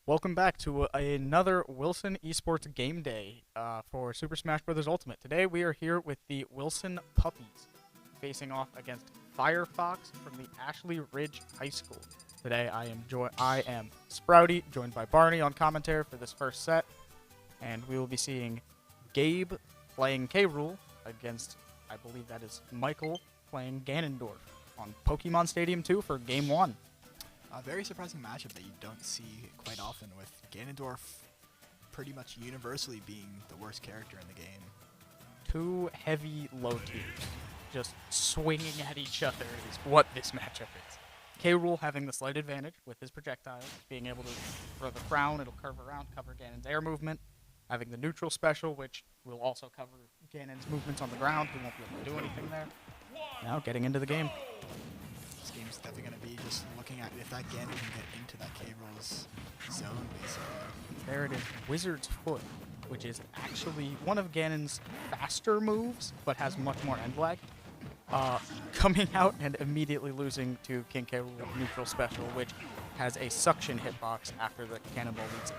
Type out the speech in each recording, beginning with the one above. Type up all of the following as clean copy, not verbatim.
Welcome back to another Wilson Esports Game Day for Super Smash Bros. Ultimate. Today we are here with the Wilson Puppies, facing off against Firefox from the Ashley Ridge High School. Today I am Sprouty, joined by Barney on commentary for this first set, and we will be seeing Gabe playing K-Rool against, I believe that is Michael, playing Ganondorf on Pokemon Stadium 2 for Game 1. A very surprising matchup that you don't see quite often, with Ganondorf pretty much universally being the worst character in the game. Two heavy low tiers just swinging at each other is what this matchup is. K-Rool having the slight advantage with his projectiles, being able to throw the crown, it'll curve around, cover Ganon's air movement. Having the neutral special, which will also cover Ganon's movements on the ground. He won't be able to do anything there. Now getting into the game. This game's definitely going to be just looking at if that Ganon can get into that K-Roll's zone, basically. There it is, Wizard's Foot, which is actually one of Ganon's faster moves, but has much more end lag. Coming out and immediately losing to King K. Rool neutral special, which has a suction hitbox after the cannonball leads it.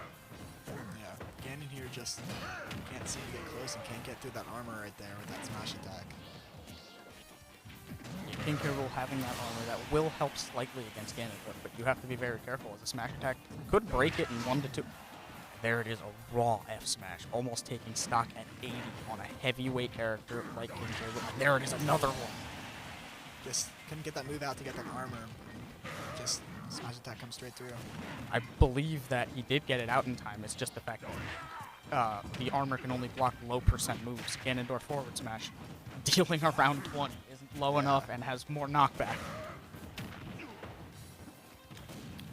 Yeah, Ganon here just can't seem to get close and can't get through that armor right there with that smash attack. King K. Rool having that armor that will help slightly against Ganondorf, but you have to be very careful as a smash attack could break it in 1 to 2. There it is, a raw F smash, almost taking stock at 80 on a heavyweight character like King K. Rool. And there it is, another one. Just couldn't get that move out to get that armor. Just smash attack comes straight through. I believe that he did get it out in time. It's just the fact that the armor can only block low percent moves. Ganondorf forward smash, dealing around 20, isn't low enough and has more knockback.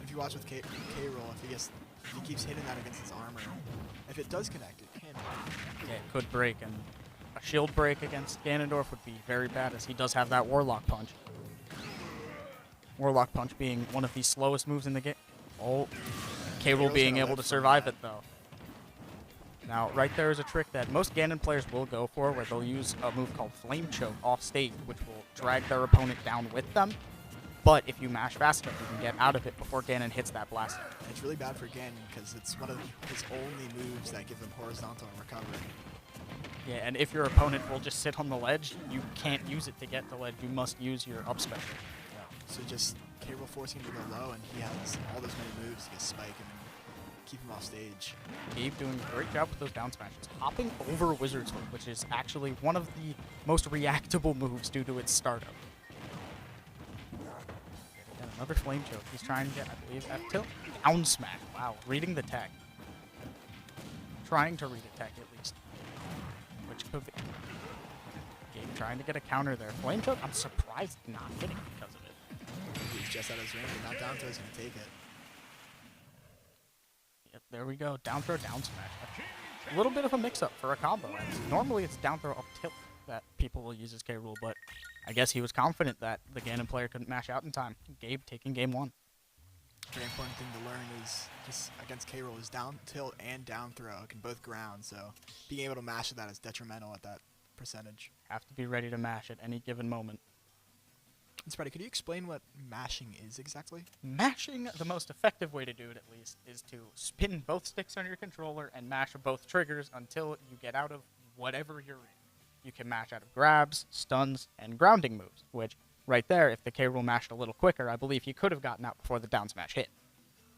If you watch with K-Roll, if he keeps hitting that against his armor, if it does connect, it can break. Yeah, it could break, and a shield break against Ganondorf would be very bad, as he does have that Warlock Punch. Warlock Punch being one of the slowest moves in the game. Oh, K-Rool being able to survive it, though. Now, right there is a trick that most Ganon players will go for, where they'll use a move called Flame Choke off stage, which will drag their opponent down with them. But if you mash fast enough, you can get out of it before Ganon hits that blast. It's really bad for Ganon because it's one of his only moves that give him horizontal recovery. Yeah, and if your opponent will just sit on the ledge, you can't use it to get the ledge. You must use your up special. Yeah. So just K-Roll forcing him to go low, and he has all those many moves to get spike and keep him off stage. Gabe doing a great job with those down smashes. Hopping over Wizard's Foot, which is actually one of the most reactable moves due to its startup. And another flame choke. He's trying to get, I believe, F-tilt. Down smash. Wow, reading the tech. Trying to read a tech, at least. Which could be. Gabe trying to get a counter there. Flame choke, I'm surprised not hitting because of it. He's just out of his range, and now down throw is going to take it. Yep, there we go. Down throw, down smash. A little bit of a mix-up for a combo. Normally it's down throw up tilt that people will use as K-Rool, but I guess he was confident that the Ganon player couldn't mash out in time. Gabe taking game 1. Very important thing to learn is just against K-Roll is down tilt and down throw can both ground, so being able to mash that is detrimental at that percentage. Have to be ready to mash at any given moment. And Spreddy, could you explain what mashing is exactly? Mashing, the most effective way to do it at least, is to spin both sticks on your controller and mash both triggers until you get out of whatever you're in. You can mash out of grabs, stuns, and grounding moves, which, right there, if the K-Rool mashed a little quicker, I believe he could have gotten out before the down smash hit.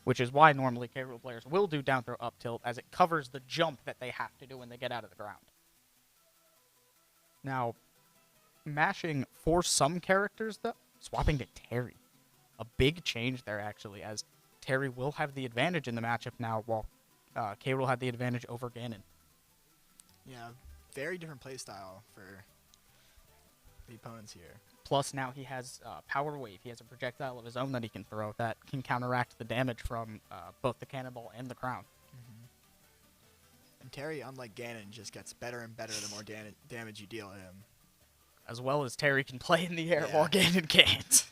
Which is why normally K-Rool players will do down throw up tilt, as it covers the jump that they have to do when they get out of the ground. Now, mashing for some characters, though, swapping to Terry. A big change there, actually, as Terry will have the advantage in the matchup now, while K-Rool had the advantage over Ganon. Yeah, very different playstyle for the opponents here. Plus, now he has Power Wave. He has a projectile of his own that he can throw that can counteract the damage from both the cannonball and the crown. And Terry, unlike Ganon, just gets better and better the more damage you deal at him. As well as Terry can play in the air while Ganon can't.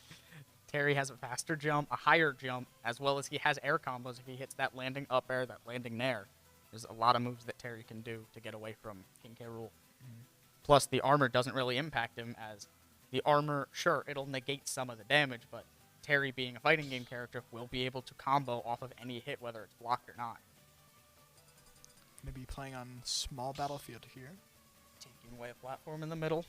Terry has a faster jump, a higher jump, as well as he has air combos if he hits that landing up air, that landing nair. There's a lot of moves that Terry can do to get away from King K. Rool. Plus, the armor doesn't really impact him, as the armor, sure, it'll negate some of the damage, but Terry, being a fighting game character, will be able to combo off of any hit, whether it's blocked or not. Going to be playing on small battlefield here. Taking away a platform in the middle.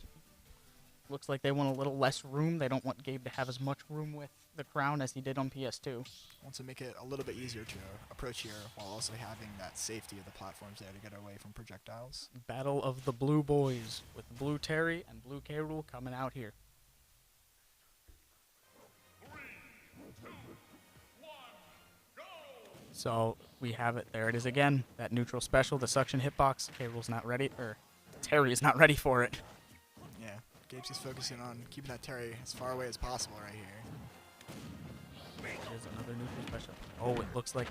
Looks like they want a little less room. They don't want Gabe to have as much room with the crown as he did on PS2. Wants to make it a little bit easier to approach here while also having that safety of the platforms there to get away from projectiles. Battle of the Blue Boys with Blue Terry and Blue K. Rool coming out here. So we have it. There it is again. That neutral special, the suction hitbox. K. Rool's not ready, or Terry is not ready for it. Yeah, Gabe's just focusing on keeping that Terry as far away as possible right here. There's another neutral special. Oh, it looks like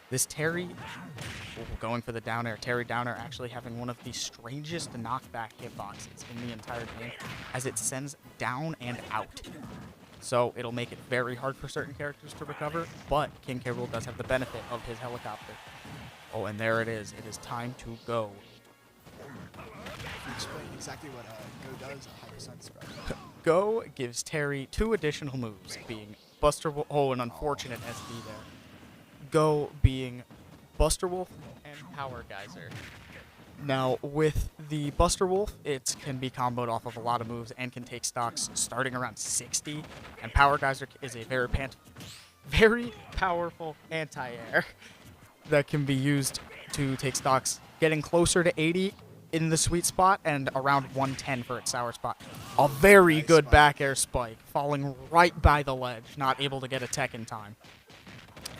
this Terry, going for the down air. Terry down air actually having one of the strangest knockback hitboxes in the entire game, as it sends down and out. So it'll make it very hard for certain characters to recover, but King K. Rool does have the benefit of his helicopter. Oh, and there it is. It is time to go. Explain exactly what Go does at Hypersense, bro. Go gives Terry 2 additional moves, being Buster Wolf. Oh, an unfortunate SD there. Go being Buster Wolf and Power Geyser. Now, with the Buster Wolf, it can be comboed off of a lot of moves and can take stocks starting around 60. And Power Geyser is a very powerful anti-air that can be used to take stocks getting closer to 80 in the sweet spot and around 110 for its sour spot. A very Nice good spike. back air spike, falling right by the ledge, not able to get a tech in time.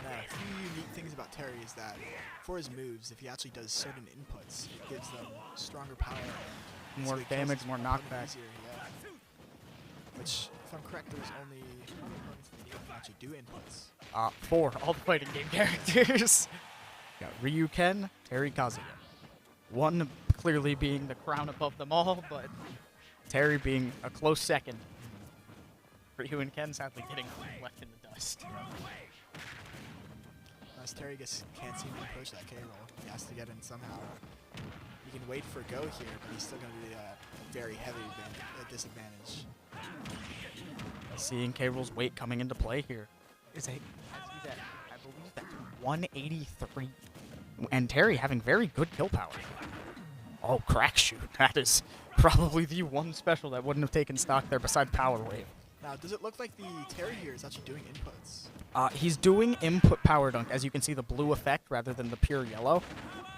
And a few unique things about Terry is that for his moves, if he actually does certain inputs, it gives them stronger power. And More so it kills damage, his more opponent knockback. easier, yeah. Which, if I'm correct, there's only opponents in the game that can actually do inputs. 4 all the fighting game characters. Got Ryu Ken, Terry Kazuya. One clearly being the crown above them all, but Terry being a close second. Ryu and Ken sadly getting left in the dust. As Terry can't seem to approach that K roll, he has to get in somehow. He can wait for Go here, but he's still going to be at a very heavy disadvantage. Seeing K. Rool's weight coming into play here. As he's at, I believe that's 183. And Terry having very good kill power. Oh, crack shoot. That is probably the one special that wouldn't have taken stock there besides Power Wave. Now, does it look like the Terry here is actually doing inputs? He's doing input power dunk. As you can see, the blue effect rather than the pure yellow.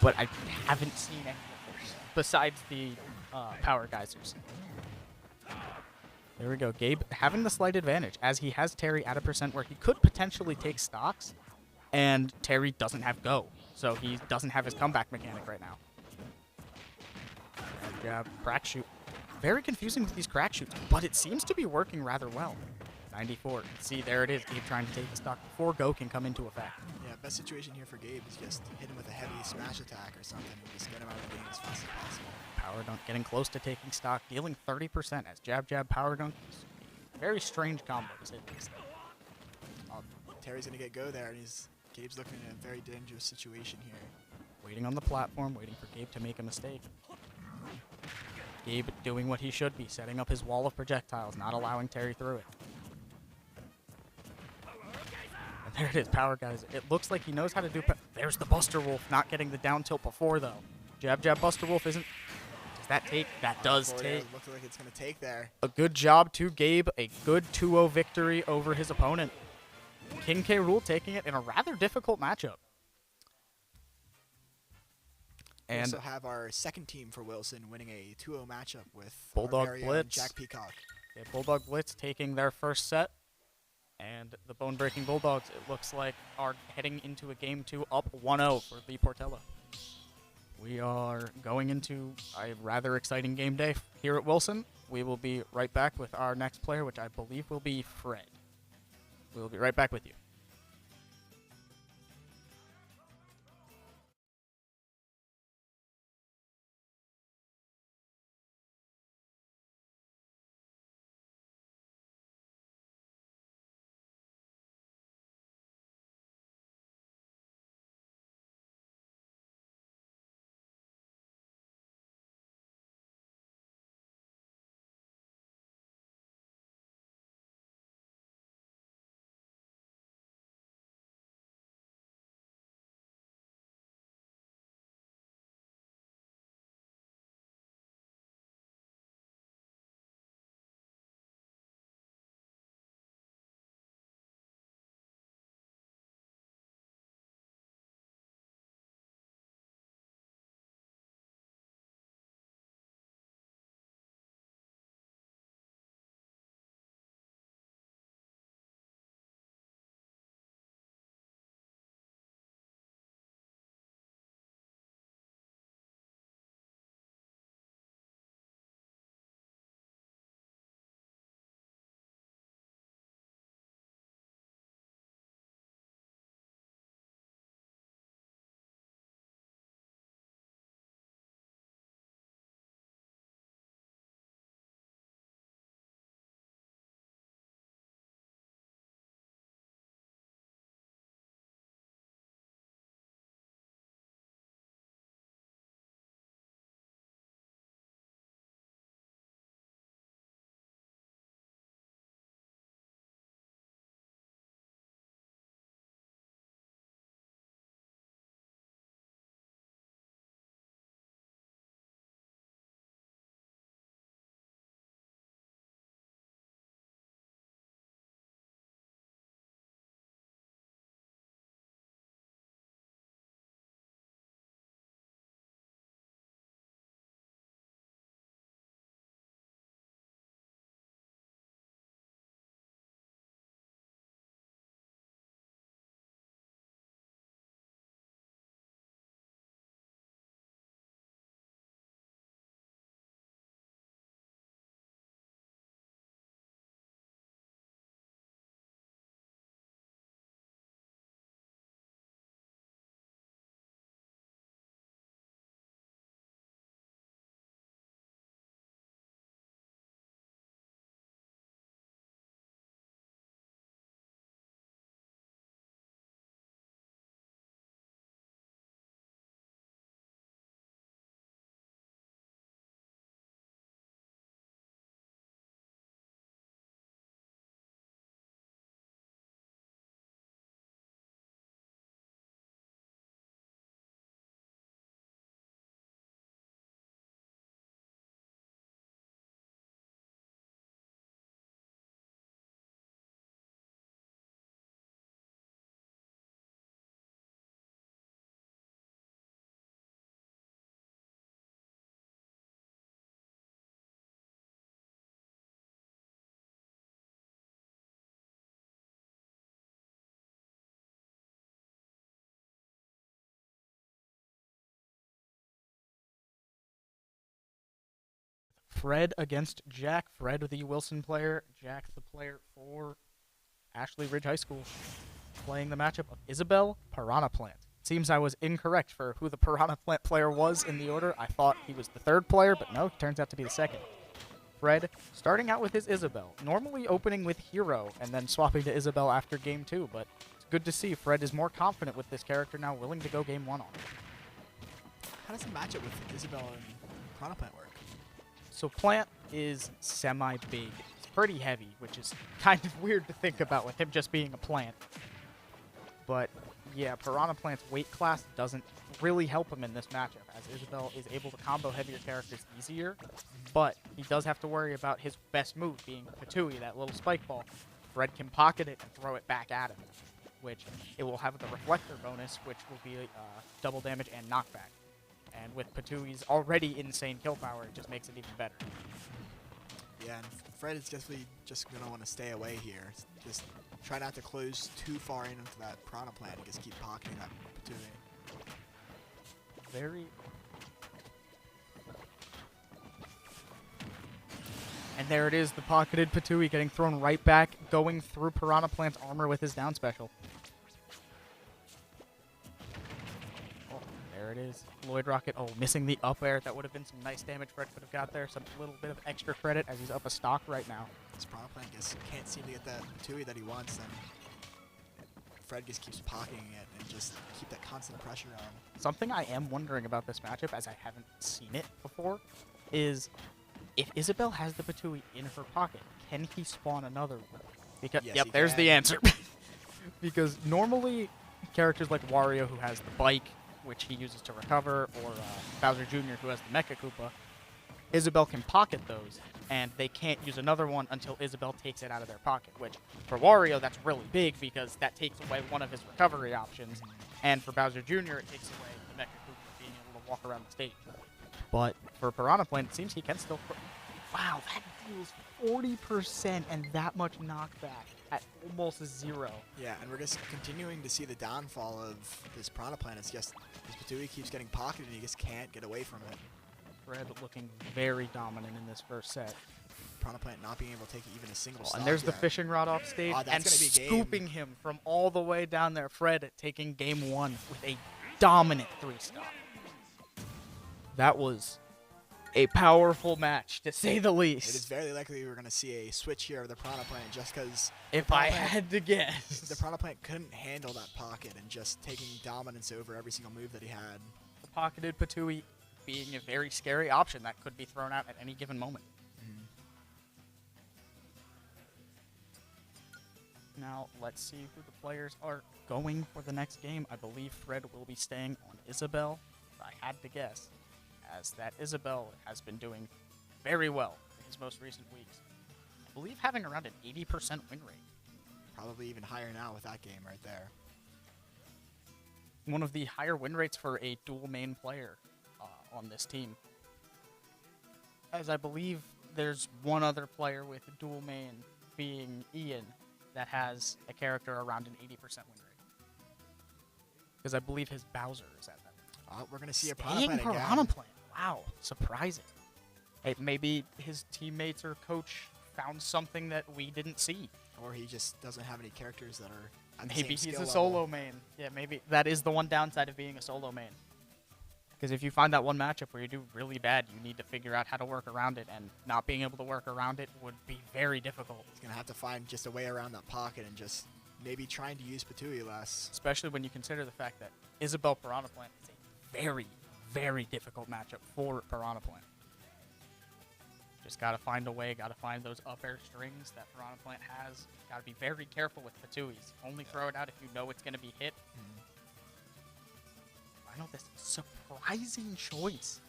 But I haven't seen any others besides the power geysers. There we go. Gabe having the slight advantage, as he has Terry at a percent where he could potentially take stocks, and Terry doesn't have Go. So he doesn't have his comeback mechanic right now. Bad jab, crack shoot. Very confusing with these crack shoots, but it seems to be working rather well. 94. See, there it is. Gabe trying to take the stock before Go can come into effect. Yeah, best situation here for Gabe is just hit him with a heavy smash attack or something and just get him out of the game as fast as possible. Power dunk getting close to taking stock, dealing 30% as jab, jab, power dunk. Very strange combo, to say the least. Terry's going to get Go there, and Gabe's looking in a very dangerous situation here. Waiting on the platform, waiting for Gabe to make a mistake. Gabe doing what he should be, setting up his wall of projectiles, not allowing Terry through it. And there it is, Power Geyser. It looks like he knows how to do. There's the Buster Wolf, not getting the down tilt before, though. Jab, jab, Buster Wolf isn't. Does that take? That does take. Looks like it's going to take there. A good job to Gabe. A good 2-0 victory over his opponent. King K. Rool taking it in a rather difficult matchup. We And also have our second team for Wilson winning a 2-0 matchup with Bulldog our very own Blitz. Jack Peacock. yeah, Bulldog Blitz taking their first set. And the Bone-Breaking Bulldogs, it looks like, are heading into a Game 2 up 1-0 for the Portella. We are going into a rather exciting game day here at Wilson. We will be right back with our next player, which I believe will be Fred. We will be right back with you. Fred against Jack. Fred, the Wilson player. Jack, the player for Ashley Ridge High School, playing the matchup of Isabel Piranha Plant. Seems I was incorrect for who the Piranha Plant player was in the order. I thought he was the third player, but no, he turns out to be the second. Fred starting out with his Isabel, normally opening with Hero and then swapping to Isabel after game 2, but it's good to see Fred is more confident with this character now, willing to go game 1 on it. How does the matchup with Isabel and Piranha Plant work? So Plant is semi-big. It's pretty heavy, which is kind of weird to think about with him just being a plant. But yeah, Piranha Plant's weight class doesn't really help him in this matchup, as Isabel is able to combo heavier characters easier, but he does have to worry about his best move being Patooey, that little spike ball. Fred can pocket it and throw it back at him, which it will have the reflector bonus, which will be double damage and knockback. And with Patooey's already insane kill power, it just makes it even better. Yeah, and Fred is definitely just going to want to stay away here. Just try not to close too far into that Piranha Plant and just keep pocketing that Patooey. Very... And there it is, the pocketed Patooey getting thrown right back, going through Piranha Plant's armor with his down special. There it is. Lloyd Rocket, missing the up air. That would have been some nice damage Fred could have got there. Some little bit of extra credit as he's up a stock right now. This Piranha Plant just can't seem to get that Patooey that he wants, and Fred just keeps pocketing it and just keep that constant pressure on. Something I am wondering about this matchup, as I haven't seen it before, is if Isabel has the Patooey in her pocket, can he spawn another one? Because, yes, yep, there's the answer. Because normally characters like Wario, who has the bike, which he uses to recover, or Bowser Jr., who has the Mecha Koopa, Isabel can pocket those, and they can't use another one until Isabel takes it out of their pocket, which for Wario, that's really big because that takes away one of his recovery options, and for Bowser Jr., it takes away the Mecha Koopa being able to walk around the stage. But for Piranha Plant, it seems he can still... Wow, that deals 40% and that much knockback at almost 0. Yeah, and we're just continuing to see the downfall of this Piranha Plant. It's just this Patooey keeps getting pocketed and he just can't get away from it. Fred looking very dominant in this first set. Piranha Plant not being able to take even a single stock And there's the yet. fishing rod off stage Oh, that's and gonna be a game. scooping him from all the way down there. Fred taking game 1 with a dominant 3-stock. That was a powerful match, to say the least. It is very likely we're going to see a switch here of the Piranha Plant just because... If I had to guess. The Piranha Plant couldn't handle that pocket and just taking dominance over every single move that he had. The pocketed Patooey being a very scary option that could be thrown out at any given moment. Now, let's see who the players are going for the next game. I believe Fred will be staying on Isabel, if I had to guess, as that Isabel has been doing very well in his most recent weeks. I believe having around an 80% win rate. Probably even higher now with that game right there. One of the higher win rates for a dual main player on this team. As I believe there's one other player with a dual main, being Ian, that has a character around an 80% win rate. Because I believe his Bowser is at that. We're going to see a Piranha Plant Piranha again. Plant. Wow, surprising. Hey, maybe his teammates or coach found something that we didn't see. Or he just doesn't have any characters that are at the Maybe same he's skill a level. solo main. Yeah, maybe that is the one downside of being a solo main. Because if you find that one matchup where you do really bad, you need to figure out how to work around it, and not being able to work around it would be very difficult. He's going to have to find just a way around that pocket and just maybe trying to use Patooey less. Especially when you consider the fact that Isabel Piranha Plant is a very, very difficult matchup for Piranha Plant. Just gotta find a way, gotta find those up air strings that Piranha Plant has. Gotta be very careful with Patooey's. Only throw it out if you know it's gonna be hit. Final Destination, surprising choice.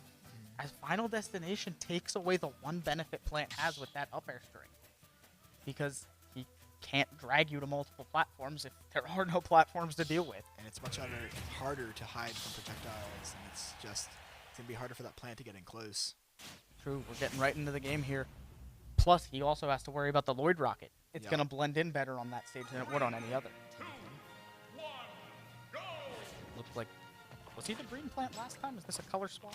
As Final Destination takes away the one benefit Plant has with that up air string. Because he can't drag you to multiple platforms if there are no platforms to deal with. And it's much harder to hide from projectiles, and it's going to be harder for that Plant to get in close. True, we're getting right into the game here. Plus, he also has to worry about the Lloyd Rocket. It's going to blend in better on that stage than it would on any other. Looks like Was he the green plant last time? Is this a color swap?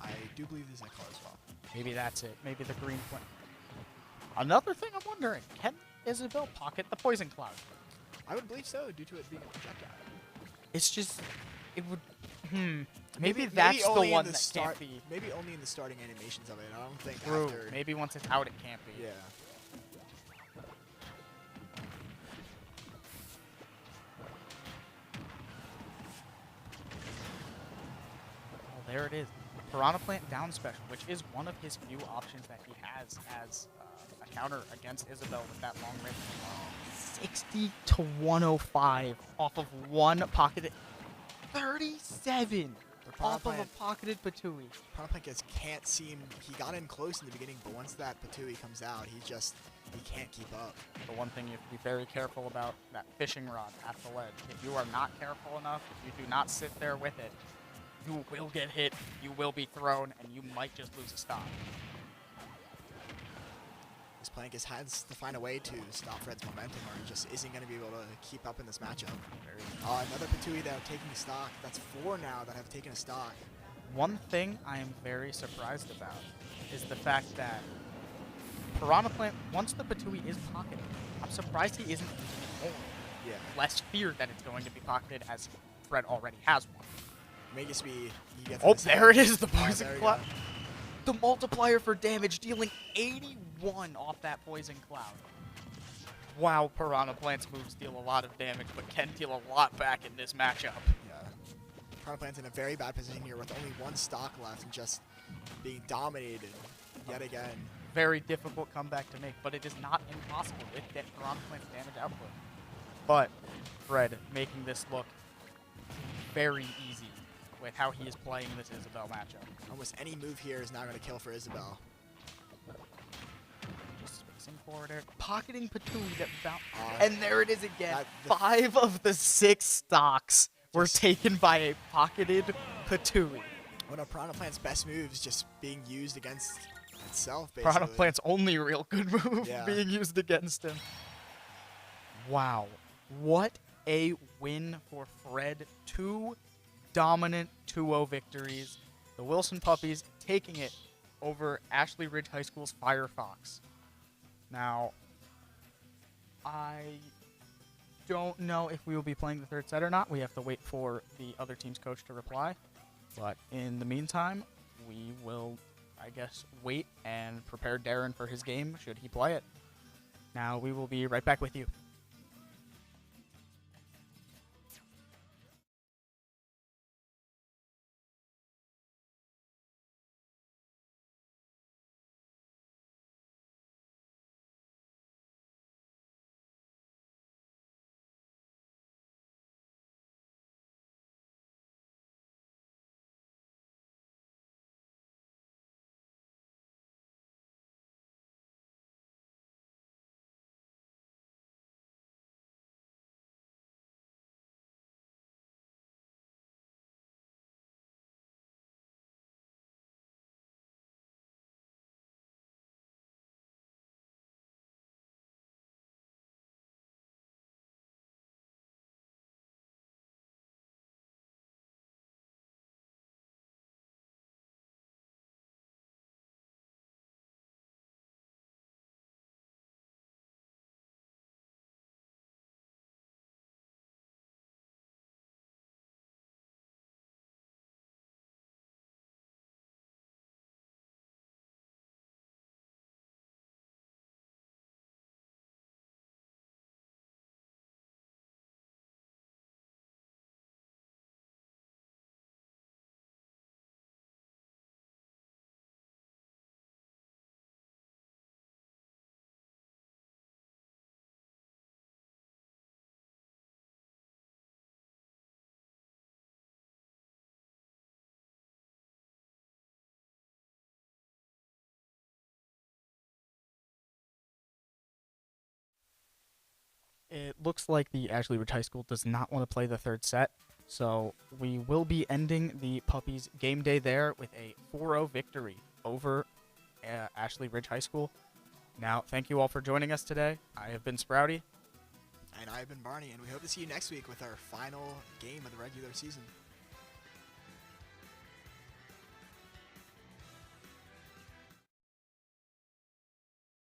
I do believe this is a color swap. Maybe that's it. Maybe the green plant. Another thing I'm wondering, can Isabelle pocket the poison cloud? I would believe so, due to it being a projectile. It's just, it would, Maybe that's the one that can't be. Maybe only in the starting animations of it. I don't think True. after. Maybe once it's out, it can't be. Yeah. Oh, there it is. Piranha Plant down special, which is one of his few options that he has as a counter against Isabelle with that long range. 60 to 105 off of one pocketed. 37 off of a pocketed Patui. Piranha Plant just can't seem. He got in close in the beginning, but once that Patui comes out, he can't keep up. The one thing you have to be very careful about, that fishing rod at the ledge. If you are not careful enough, if you do not sit there with it, you will get hit, you will be thrown, and you might just lose a stock. This Plank has to find a way to stop Fred's momentum, or he just isn't going to be able to keep up in this matchup. Another Patui that are taking a stock. That's 4 now that have taken a stock. One thing I am very surprised about is the fact that Piranha Plant, once the Patui is pocketed, I'm surprised he isn't using more. Yeah. Less fear that it's going to be pocketed, as Fred already has one. May just be. He gets Oh, there it is, the poison there you cloud. The multiplier for damage, dealing 81 off that poison cloud. Wow, Piranha Plant's moves deal a lot of damage, but can deal a lot back in this matchup. Yeah. Piranha Plant's in a very bad position here with only 1 stock left and just being dominated yet again. Very difficult comeback to make, but it is not impossible with that Piranha Plant's damage output. But Fred making this look very easy with how he is playing this Isabelle matchup. Almost any move here is now going to kill for Isabelle. Just spacing forward there. Pocketing Patui that and there it is again. 5 of the 6 stocks were taken by a pocketed Patui. One of Piranha Plant's best moves just being used against itself, basically. Piranha Plant's only real good move being used against him. Wow. What a win for Fred. 2 dominant 2-0 victories. The Wilson Puppies taking it over Ashley Ridge High School's Firefox. Now, I don't know if we will be playing the 3rd set or not. We have to wait for the other team's coach to reply. But in the meantime, we will, I guess, wait and prepare Darren for his game should he play it. Now, we will be right back with you. It looks like the Ashley Ridge High School does not want to play the 3rd set, so we will be ending the Puppies game day there with a 4-0 victory over Ashley Ridge High School. Now, thank you all for joining us today. I have been Sprouty. And I've been Barney, and we hope to see you next week with our final game of the regular season.